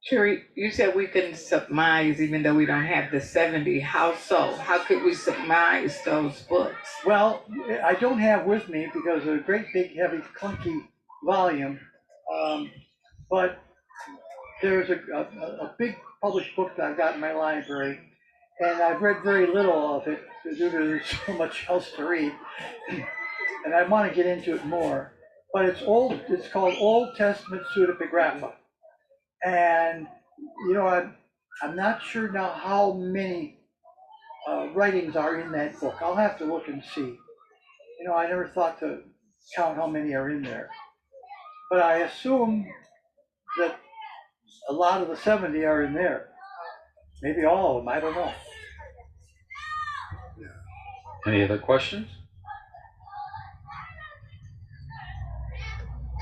Sherry, you said we can surmise even though we don't have the 70. How so? How could we surmise those books? Well, I don't have with me because they're a great big heavy clunky volume, but there's a big published book that I've got in my library, and I've read very little of it due to there's so much else to read, and I want to get into it more. But it's called Old Testament Pseudepigrapha, and I'm not sure now how many writings are in that book. I'll have to look and see. I never thought to count how many are in there, but I assume that a lot of the 70 are in there. Maybe all of them. I don't know. Any other questions?